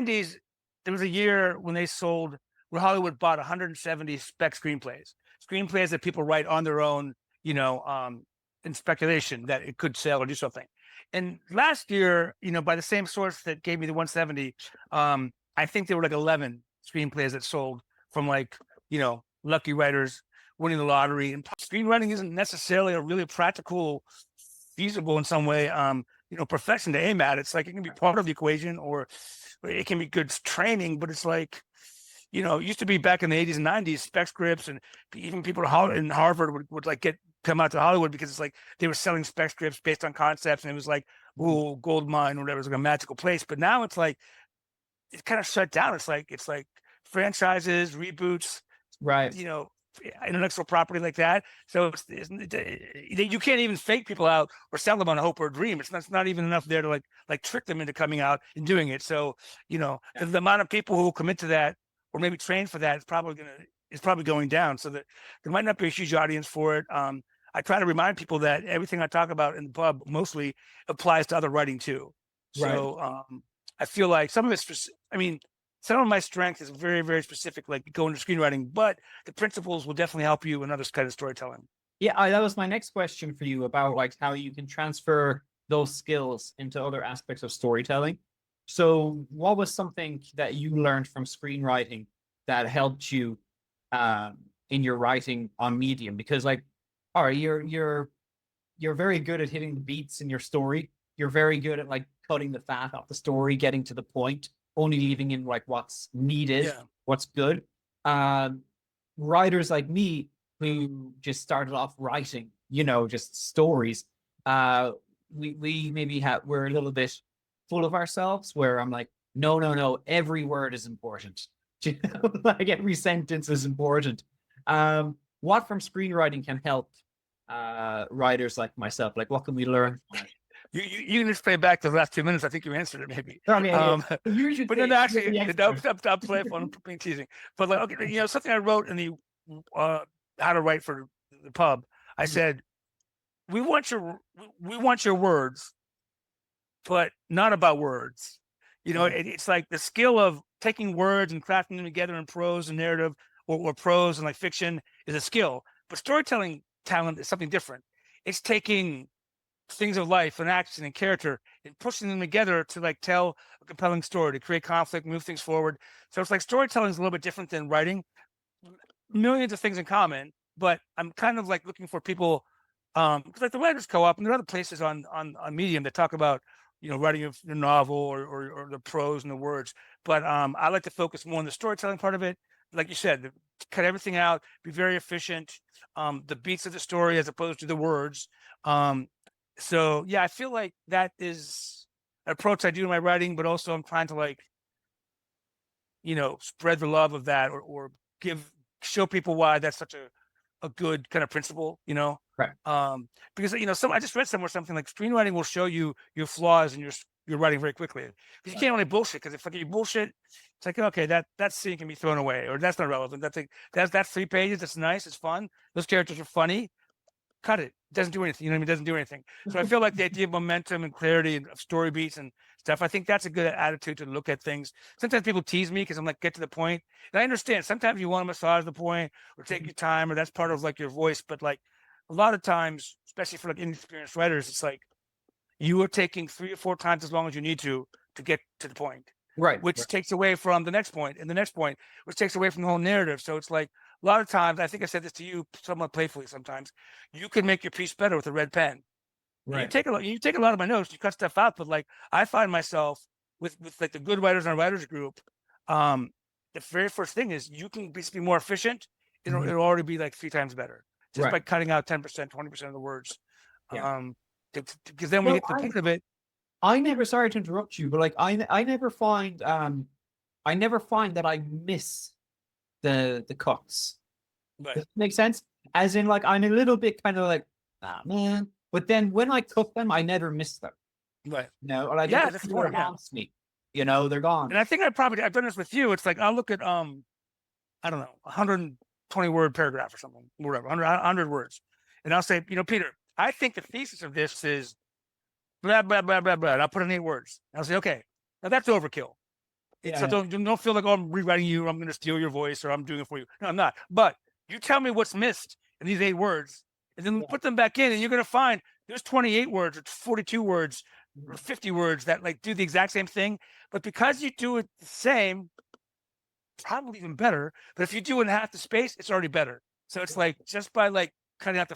'90s, there was a year when where Hollywood bought 170 spec screenplays that people write on their own, you know, in speculation that it could sell or do something. And last year, by the same source that gave me the 170, I think there were like 11 screenplays that sold from like, lucky writers winning the lottery. And screenwriting isn't necessarily a really practical, feasible in some way, profession to aim at. It's like it can be part of the equation, or it can be good training, but it's like, it used to be back in the 80s and 90s, spec scripts, and even people in Harvard would like come out to Hollywood because it's like they were selling spec scripts based on concepts, and it was like, ooh, gold mine or whatever. It was like a magical place. But now it's like it's kind of shut down. It's like franchises, reboots, right? Intellectual property like that. So you can't even fake people out or sell them on a hope or a dream. It's not even enough there to like trick them into coming out and doing it. So the amount of people who will commit to that or maybe train for that is probably going down. So that there might not be a huge audience for it. I try to remind people that everything I talk about in the pub mostly applies to other writing too. So I feel like some of it's, some of my strength is very, very specific, like going to screenwriting, but the principles will definitely help you in other kind of storytelling. Yeah, that was my next question for you about like how you can transfer those skills into other aspects of storytelling. So what was something that you learned from screenwriting that helped you in your writing on Medium? Because like, all right, you're very good at hitting the beats in your story. You're very good at like cutting the fat off the story, getting to the point, only leaving in like what's needed, what's good. Writers like me who just started off writing, just stories. We maybe we're a little bit full of ourselves where I'm like, no, every word is important. Like every sentence is important. What from screenwriting can help writers like myself? Like what can we learn from it? You can just play back the last 2 minutes. I think you answered it, maybe. But then actually, I'm playful. I'm being teasing. But like, okay, something I wrote in the how to write for the pub. I said, we want your words, but not about words. It's like the skill of taking words and crafting them together in prose and narrative, or prose and like fiction is a skill. But storytelling talent is something different. It's taking things of life and action and character and pushing them together to like tell a compelling story, to create conflict, move things forward. So it's like storytelling is a little bit different than writing. Millions of things in common, but I'm kind of like looking for people, like the Writers Co-op, and there are other places on Medium that talk about writing a novel or the prose and the words. But I like to focus more on the storytelling part of it. Like you said, cut everything out, be very efficient. The beats of the story as opposed to the words. So yeah, I feel like that is an approach I do in my writing, but also I'm trying to like, spread the love of that or show people why that's such a good kind of principle, Right. Because I just read somewhere something like screenwriting will show you your flaws in your writing very quickly, because you can't really bullshit. Because if like you bullshit, it's like, okay, that scene can be thrown away, or that's not relevant. That's 3 pages. That's nice. It's fun. Those characters are funny. Cut it. It doesn't do anything. It doesn't do anything. So I feel like the idea of momentum and clarity and of story beats and stuff, I think that's a good attitude to look at things. Sometimes people tease me because I'm like, get to the point. And I understand sometimes you want to massage the point or take your time, or that's part of like your voice. But like a lot of times, especially for like inexperienced writers, it's like you are taking 3 or 4 times as long as you need to get to the point. Right. Which takes away from the next point and the next point, which takes away from the whole narrative. So it's like a lot of times, I think I said this to you somewhat playfully sometimes, you can make your piece better with a red pen. Right. You take a lot of my notes, you cut stuff out, but like I find myself with like the good writers in our writers group, the very first thing is you can be more efficient. It'll already be like 3 times better just by cutting out 10%, 20% of the words. Because then we get to the point of it. I never, sorry to interrupt you, but like I never find that I miss the cuts. Right. Does that make sense? As in, like, I'm a little bit kind of like, man. But then when I cut them, I never miss them. Right. No, or I that's what haunts me. They're gone. And I think I've done this with you. It's like I'll look at I don't know, 120 word paragraph or something, whatever, 100 words, and I'll say, Peter, I think the thesis of this is blah blah blah blah blah. And I'll put in 8 words. And I'll say, okay, now that's overkill. So don't feel like, oh, I'm rewriting you, or I'm going to steal your voice, or I'm doing it for you. No, I'm not. But you tell me what's missed in these 8 words, and then put them back in, and you're going to find there's 28 words, or 42 words, or 50 words that like do the exact same thing. But because you do it the same, probably even better. But if you do it in half the space, it's already better. So it's like just by like cutting out the